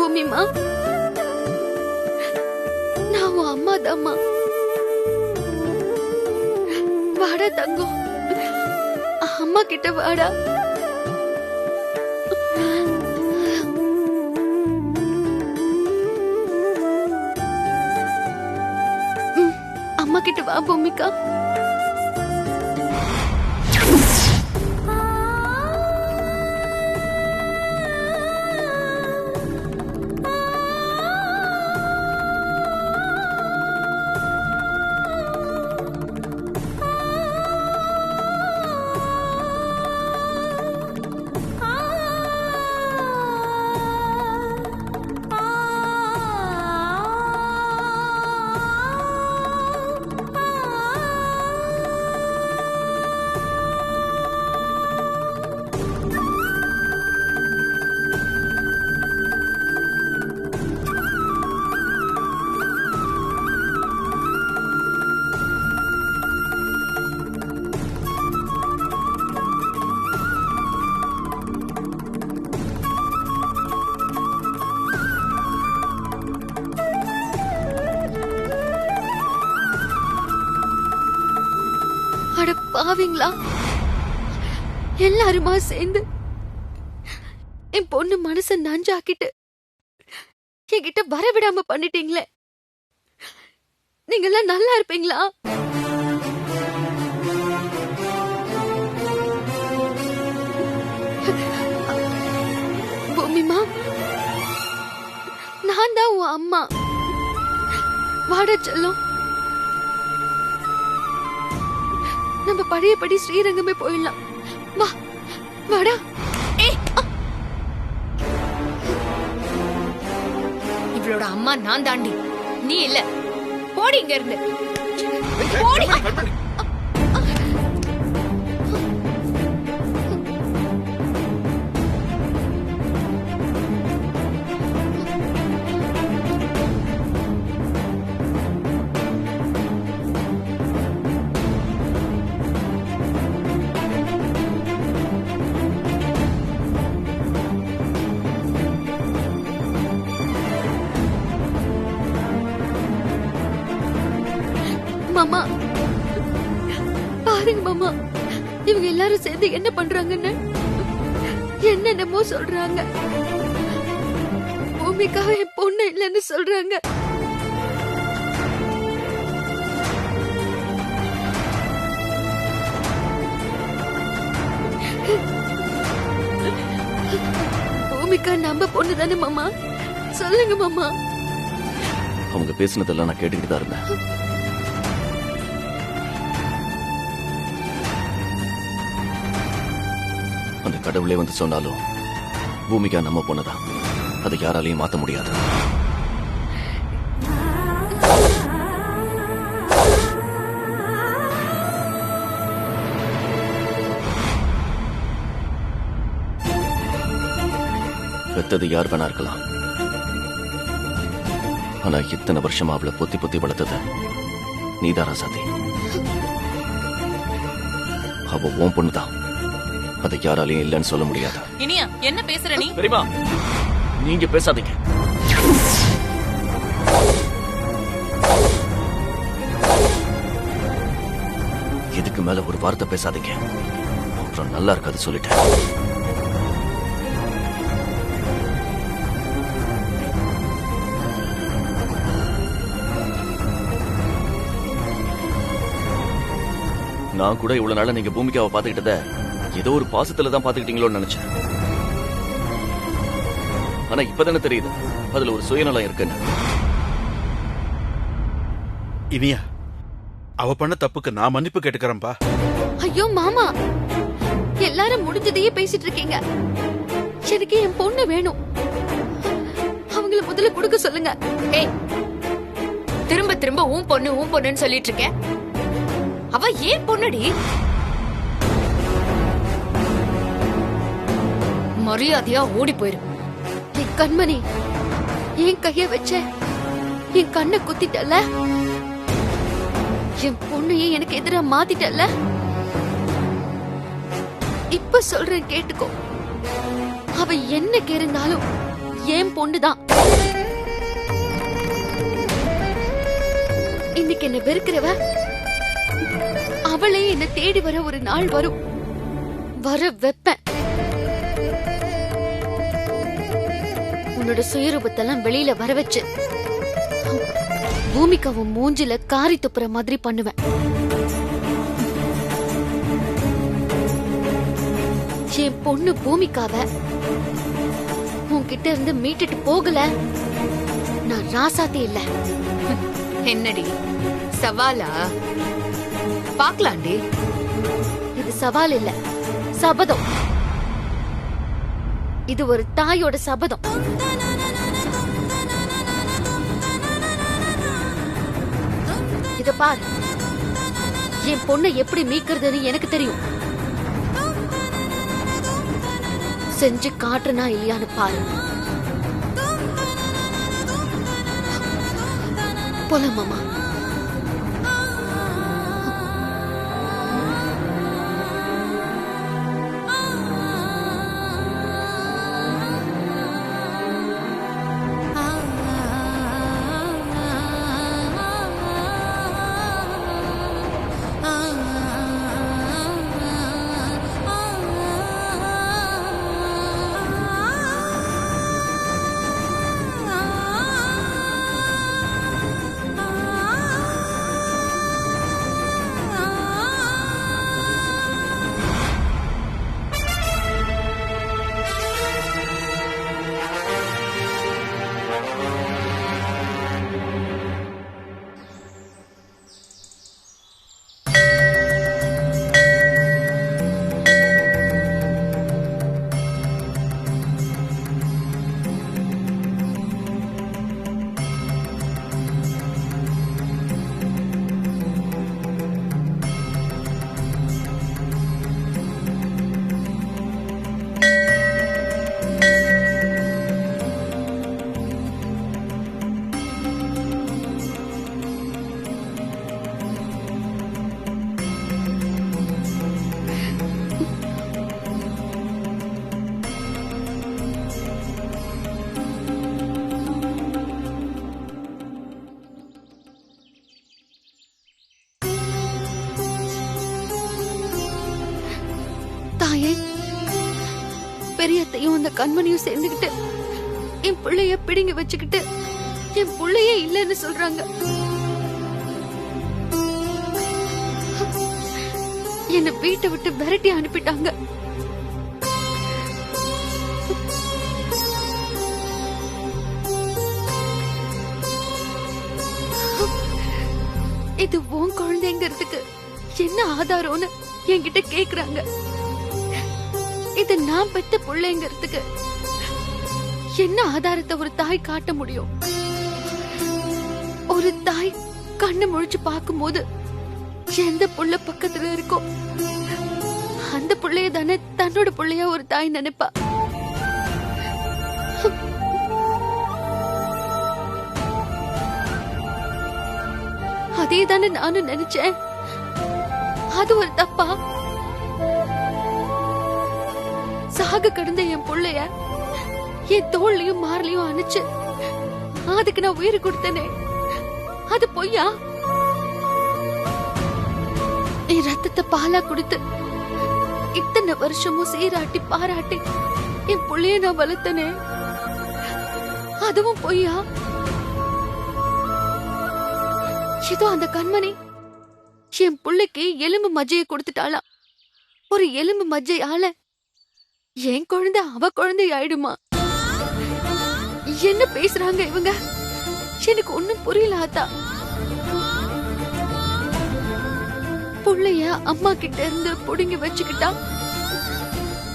பூமிமா, நான் உன் அம்மா தாம்மா. வாடா தங்கம், அம்மா கிட்ட வாடா. அம்மா கிட்ட வா பூமிகா. அட பாவீங்களா, எல்லாருமா சேர்ந்து என் பொண்ணு மனச நஞ்சாக்கிட்டு என்கிட்ட வரவிடாம பண்ணிட்டீங்களே. நீங்க எல்லாம் நல்லா இருப்பீங்களா? பூமிமா, நான் தான் உன் அம்மா. வாடா செல்லம், நம்ம பழையபடி ஸ்ரீரங்கமே போயிடலாம். வா வாடா. இவளோட அம்மா நான் தாண்டி, நீ இல்ல. போடி இங்க இருந்து, போடி. மாமா பாருங்க மாமா, இவங்க எல்லாரும் சேர்ந்து என்ன பண்றாங்கன்னு. என்னென்னமோ சொல்றாங்க. பூமிக்காக என் பொண்ணு இல்லைன்னு சொல்றாங்க. பூமிக்கா நம்ம பொண்ணு தானே மாமா? சொல்லுங்க மாமா. அவங்க பேசினதெல்லாம் நான் கேட்டுக்கிட்டு தான் இருந்தேன். அந்த கடவுளே வந்து சொன்னாலும் பூமிகா நம்ம பொண்ணுதான். அதை யாராலையும் மாத்த முடியாது. பெத்தது யார் வேணா இருக்கலாம், ஆனா இத்தனை வருஷமா அவளை பொத்தி பொத்தி வளர்த்தது நீதான் ராசாதி. அவ உன் பொண்ணுதான், அதை யாராலையும் இல்லைன்னு சொல்ல முடியாது. இனியா என்ன பேசுற நீ? தெரியுமா, நீங்க பேசாதீங்க. இதுக்கு மேல ஒரு வார்த்தை பேசாதீங்க, அப்புறம் நல்லா இருக்காது சொல்லிட்டேன். நான் கூட இவ்வளவு நாள நீங்க பூமிக்காவை பாத்துக்கிட்டத ஏதோ ஒரு பாசத்துல தான் பாத்துக்கிட்டீங்களோன்னு நினைச்சேன். ஆனா இப்பதானே தெரியுது அதுல ஒரு சுயநலம் இருக்குன்னு. இனியா, அவ பண்ண தப்புக்கு நான் மன்னிப்பு கேட்டுக்கிறேன்பா. ஐயோ மாமா, எல்லாரும் முடிஞ்சதையே பேசிட்டு இருக்கீங்க. எனக்கு என் பொண்ணு வேணும். அவங்கள முதல்ல கொடுக்க சொல்லுங்க. ஏய், திரும்ப திரும்ப உன் பொண்ணுன்னு சொல்லிட்டு இருக்க. அவ ஏன் பொண்ணுடி? மரியாதையா ஓடி போயிரு. என் கண்மணி, என் கைய வச்ச என் கண்ணை குத்திட்டல்ல, என் பொண்ணையே எனக்கு எதிரா மாத்திட்டல்ல. இப்ப சொல்றேன் கேட்டுக்கோ. அவ என்னைக்கு இருந்தாலும் என் பொண்ணுதான். இன்னைக்கு என்ன வெறுக்கிறவ அவளே என்ன தேடி வர ஒரு நாள் வரும். வர வெப்பேன். உன்னோட சுயரூபத்தெல்லாம் வெளியில வர வச்சு பூமிக்காவும் மூஞ்சில காரி துப்புற மாதிரி பண்ணுவேன். என் பொண்ணு பூமிக்காவ உன்கிட்ட இருந்து மீட்டுட்டு போகல, நான் ராசாத்தி இல்ல. என்னடி சவாலா? பாக்கலாண்டி. இது சவால் இல்ல, சபதம். இது ஒரு தாயோட சபதம். இத பாரு, என் பொண்ணை எப்படி மீட்கிறதுன்னு எனக்கு தெரியும். செஞ்சு காட்டுனா இல்லையான்னு பாரு. போலாம் மாமா. தாயே, பெரியத்தையும் அந்த கண்மணியும் சேர்ந்துகிட்டு என் பிள்ளைய பிடிங்க வச்சுக்கிட்டு என் பிள்ளையே இல்லைன்னு சொல்றாங்க. என்ன வீட்டை விட்டு விரட்டி அனுப்பிட்டாங்க. இது உன் குழந்தைங்கிறதுக்கு என்ன ஆதாரம்னு என்கிட்ட கேக்குறாங்க. இது நான் பெத்த பிள்ளைங்கிறதுக்கு என்ன ஆதாரத்தை ஒரு தாய் காட்ட முடியும்? ஒரு தாய் கண்ணு முழிச்சு பார்க்கும்போது எந்த புள்ள பக்கத்துல இருக்கோ அந்த புள்ளைய தானே தன்னோட புள்ளைய ஒரு தாய் நினைப்பா. அதே தானே நானும் நினைச்சேன். அது ஒரு தப்பா? சாக கடந்த என் புள்ளைய என் தோள்லயும் மார்லயும் அணைச்சு அதுக்கு நான் உயிர் கொடுத்தனே, அது பொய்யா? என் ரத்தத்தை பாலா கொடுத்து இத்தனை வருஷமும் சீராட்டி பாராட்டி என் புள்ளைய நான் வளர்த்தனே, அதுவும் பொய்யா? இதோ அந்த கண்மணி என் புள்ளைக்கு எலும்பு மஜ்ஜையை கொடுத்துட்டாளா. ஒரு எலும்பு மஜ்ஜையால என் குழந்தை அவ குழந்தை ஆயிடுமா? என்ன பேசுறாங்க இவங்க? எனக்கு ஒண்ணும் புரியல ஆத்தா. புள்ளைய அம்மா கிட்ட இருந்து புடுங்கி வச்சுக்கிட்டா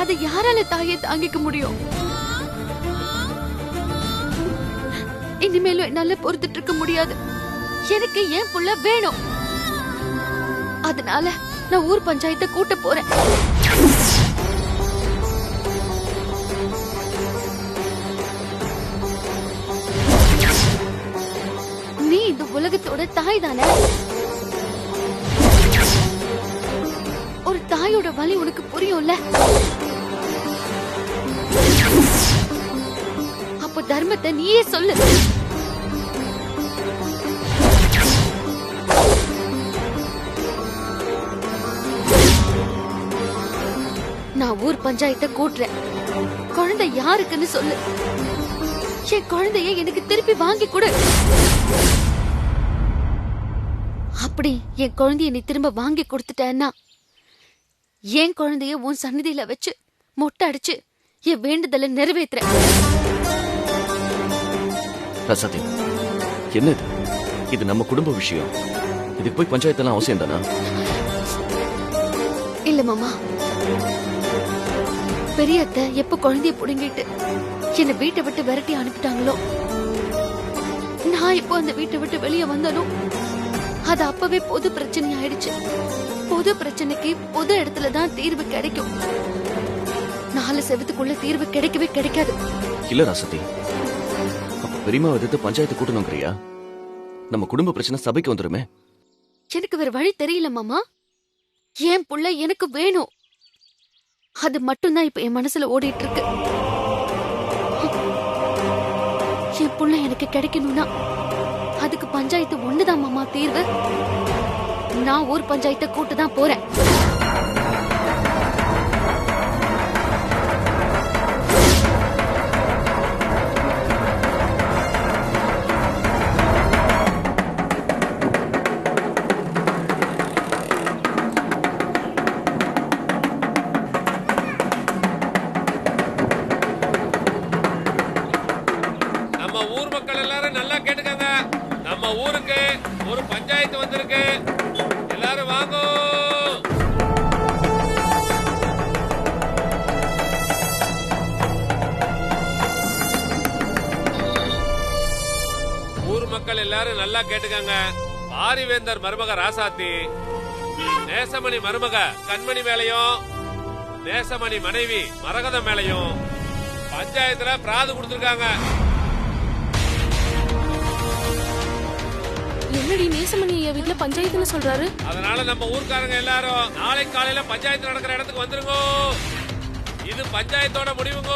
அதை யாரால தாயை தாங்கிக்க முடியும்? இனிமேலும் என்னால பொறுத்துட்டு இருக்க முடியாது. எனக்கு என் புள்ள வேணும். அதனால நான் ஊர் பஞ்சாயத்தை கூட்ட போறேன். நீ இந்த உலகத்தோட தாய் தானே. ஒரு தாயோட வலி உனக்கு புரியும்ல? அப்ப தர்மத்தை நீயே சொல்லு. நான் ஊர் பஞ்சாயத்தை கூட்டுறேன். குழந்தை யாருக்குன்னு சொல்லு. என் குழந்தைய எனக்கு திருப்பி வாங்கி கொடு. அப்படி என் குழந்தைய நீ திரும்ப வாங்கி கொடுத்துட்டேன்னா என் குழந்தைய உன் சந்நிதியில வச்சு மொட்டை அடிச்சு என் வேண்டுதலை நிறைவேற்றுறேன். ரசதி, என்ன இது? இது நம்ம குடும்ப விஷயம். இதுக்கு போய் பஞ்சாயத்தெல்லாம் அவசியம் தானா? இல்ல மாமா, பெரியத்த எப்ப குழந்தைய புடுங்கிட்டு என்ன வீட்டை விட்டு விரட்டி அனுப்பிட்டாங்களோ, நான் இப்போ அந்த வீட்டை விட்டு வெளியே வந்தாலும் அது அப்பவே பொது பிரச்சனை ஆயிடுச்சு. பொது பிரச்சனைக்கு பொது இடத்துலதான் தீர்வு கிடைக்கும். 4 செவத்துக்குள்ள தீர்வு கிடைக்கவே கிடைக்காது. இல்ல ரசதி, அப்ப பெரியமா எதிர்த்து பஞ்சாயத்து கூட்டணுங்கிறியா? நம்ம குடும்ப பிரச்சனை சபைக்கு வந்துருமே. எனக்கு வேற வழி தெரியல மாமா. என் புள்ள எனக்கு வேணும். அது மட்டும்தான் இப்ப என் மனசுல ஓடிட்டு இருக்கு. என் புள்ள எனக்கு கிடைக்கணும்னா அதுக்கு பஞ்சாயத்து ஒண்ணுதான் மாமா தீர்வு. நான் ஊர் பஞ்சாயத்தை கூட்டுதான் போறேன். ஊருக்கு ஒரு பஞ்சாயத்து வந்திருக்கு. எல்லாரும் வாங்க. ஊர் மக்கள் எல்லாரும் நல்லா கேட்டுக்கங்க. பாரிவேந்தர் மருமக ராசாத்தி நேசமணி மருமக கண்மணி மேலையும் நேசமணி மனைவி மரகதம் மேலையும் பஞ்சாயத்துல பிராது கொடுத்திருக்காங்க. என்னடி நேசமணி ஐயா வீட்ல பஞ்சாயத்துன்னு சொல்றாரு? அதனால நம்ம ஊர்க்காரங்க எல்லாரும் நாளை காலையில பஞ்சாயத்து நடக்கிற இடத்துக்கு வந்துருங்க. இது பஞ்சாயத்தோட முடிவுங்க.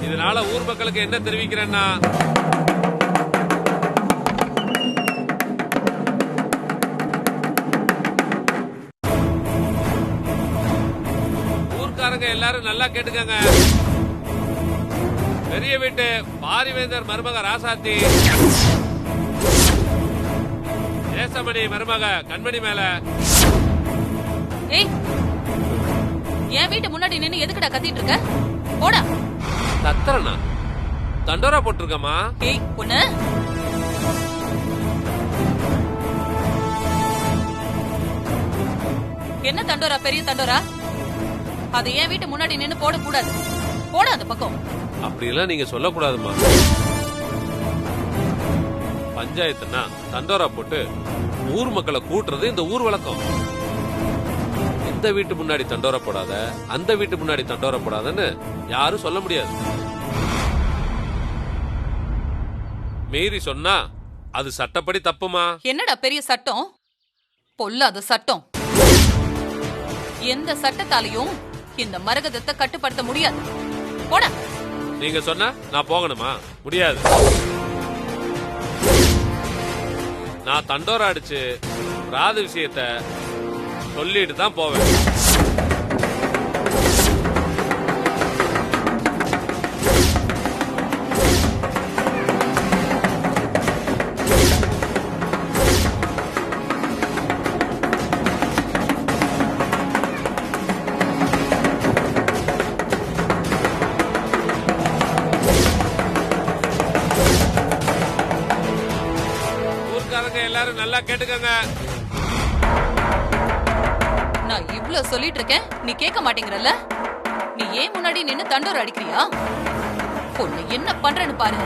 இதனால ஊர் மக்களுக்கு என்ன தெரிவிக்கிறேன்னா, எல்லாரும் நல்லா கேட்டுக்கங்க. பெரிய வீட்டு பாரிவேந்தர் மருமக ராசாத்தி நேசமணி மருமக கண்மணி மேல என் வீட்டு முன்னாடி நின்னு எதுக்குடா கத்திட்டு இருக்க? போடா. கத்தரனா? தண்டோரா போட்டிருக்கமா? பொண்ணு, என்ன தண்டோரா? பெரிய தண்டோரா? அது என் வீட்டு முன்னாடி நின்னு போட கூடாது. போட அந்த பக்கம். அப்படி எல்லாம் நீங்க சொல்லக்கூடாதுமா. பஞ்சாயத்துனா தண்டோரா போட்டு ஊர் மக்களை கூட்டுறது இந்த ஊர் வழக்கம். இந்த வீட்டு முன்னாடி தண்டோரா போடாத, அந்த வீட்டு முன்னாடி தண்டோரா போடாதன்னு யாரும் சொல்ல முடியாது. மீறி சொன்னா அது சட்டப்படி தப்புமா. என்னடா பெரிய சட்டம்? பொல்லாத சட்டம். எந்த சட்டத்தாலையும் இந்த மரகதத்தை கட்டுப்படுத்த முடியாது. போடா. நீங்க சொன்னா நான் போகணுமா? முடியாது. நான் தண்டோரா அடிச்சு ராது விஷயத்த சொல்லிட்டு தான் போவேன். எல்லாரும் நல்லா கேட்டுக்கங்க. நான் இவ்ளோ சொல்லிட்டு இருக்கேன், நீ கேட்க மாட்டேங்கறல்ல? நீ ஏன் முன்னாடி நின்னு தண்டோரா அடிக்கிறியா? பொண்ணு என்ன பண்றேன்னு பாரு.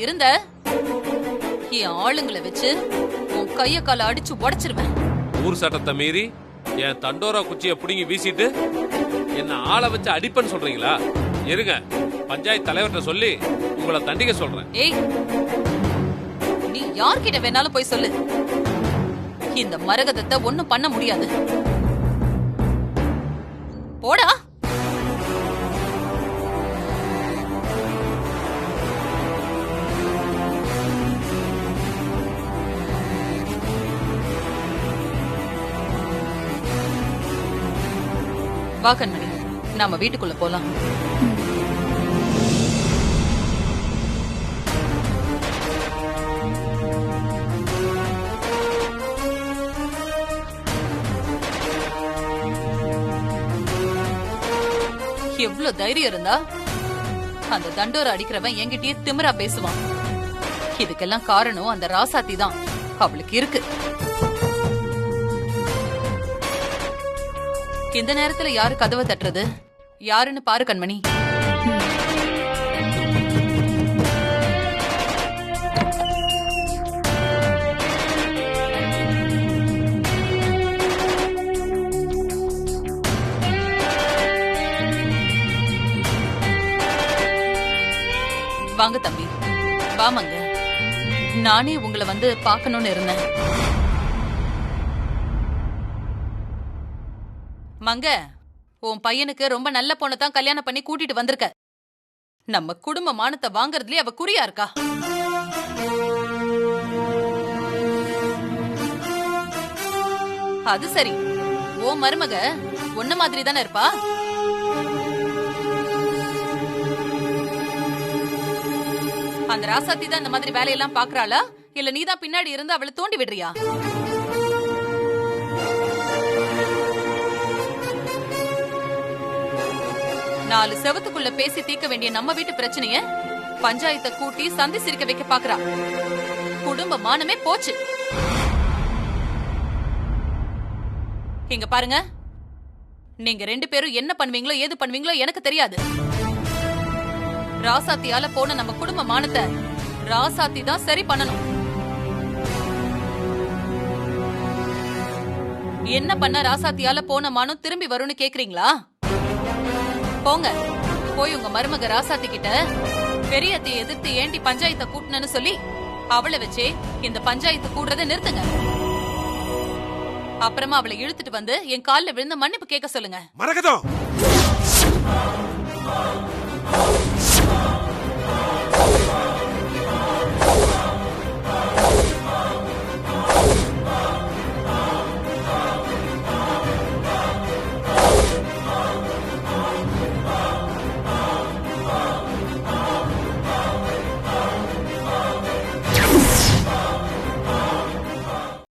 இருந்த என் ஆளுங்களை வச்சு உன் கைய கால அடிச்சு உடைச்சிருவேன். ஊர் சட்டத்தை மீறி என் தண்டோரா குச்சியை புடுங்கி வீசிட்டு என்ன ஆளை வச்சு அடிப்பேன்னு சொல்றீங்களா? இருங்க, பஞ்சாயத்து தலைவர்கிட்ட சொல்லி உங்களை தண்டிக்க சொல்றேன். ஏய், நீ யார்கிட்ட வேணாலும் போய் சொல்லு, இந்த மரகதத்தை ஒண்ணும் பண்ண முடியாது. போடா. வா கண்மணி, நாம வீட்டுக்குள்ள போலாம். எவ்வளவு தைரியம் இருந்தா அந்த தண்டோர அடிக்கிறவன் என்கிட்டயே திமிரா பேசுவான். இதுக்கெல்லாம் காரணம் அந்த ராசாத்தி தான். அவளுக்கு இருக்கு. இந்த நேரத்துல யாரு கதவை தட்டுறது? யாருன்னு பாரு கண்மணி. வாங்க தம்பி, வாமங்க. நானே உங்களை வந்து பார்க்கணும்னு இருந்தேன். மங்க, உன் பையனுக்கு ரொம்ப நல்ல பொண்ணை தான் கல்யாணம் பண்ணி கூட்டிட்டு வந்திருக்க. நம்ம குடும்ப மானத்தை வாங்கறதுலயே அவ குறியா இருக்கா. அது சரி, ஓ மருமக உன்ன மாதிரி தானே இருப்பா? அந்த ராசாத்தி தான் இந்த மாதிரி வேலையெல்லாம் பாக்குறாளா, இல்ல நீதான் பின்னாடி இருந்து அவளை தூண்டி விடுறியா? நாலு செவத்துக்குள்ள பேசி தீர்க்க வேண்டிய நம்ம வீட்டு பிரச்சனைய பஞ்சாயத்தை கூட்டி சந்தி சிரிக்க வைக்க பாக்குறா. குடும்ப மானமே போச்சு. இங்க பாருங்க, நீங்க ரெண்டு பேரும் என்ன பண்ணுவீங்களோ ஏது பண்ணுவீங்களோ எனக்கு தெரியாது. ராசாத்தியால போன நம்ம குடும்ப மானத்தை ராசாத்தி தான் சரி பண்ணணும். என்ன பண்ண ராசாத்தியால போன மானம் திரும்பி வரும்னு கேக்குறீங்களா? போங்க, போய் உங்க மருமக ராசாத்தி கிட்ட பெரியத்தை எதிர்த்து ஏண்டி பஞ்சாயத்தை கூட்டணும்னு சொல்லி அவளை வச்சே இந்த பஞ்சாயத்து கூடுறதை நிறுத்துங்க. அப்புறமா அவளை இழுத்துட்டு வந்து என் காலில் விழுந்து மன்னிப்பு கேட்க சொல்லுங்க. மரகதம்,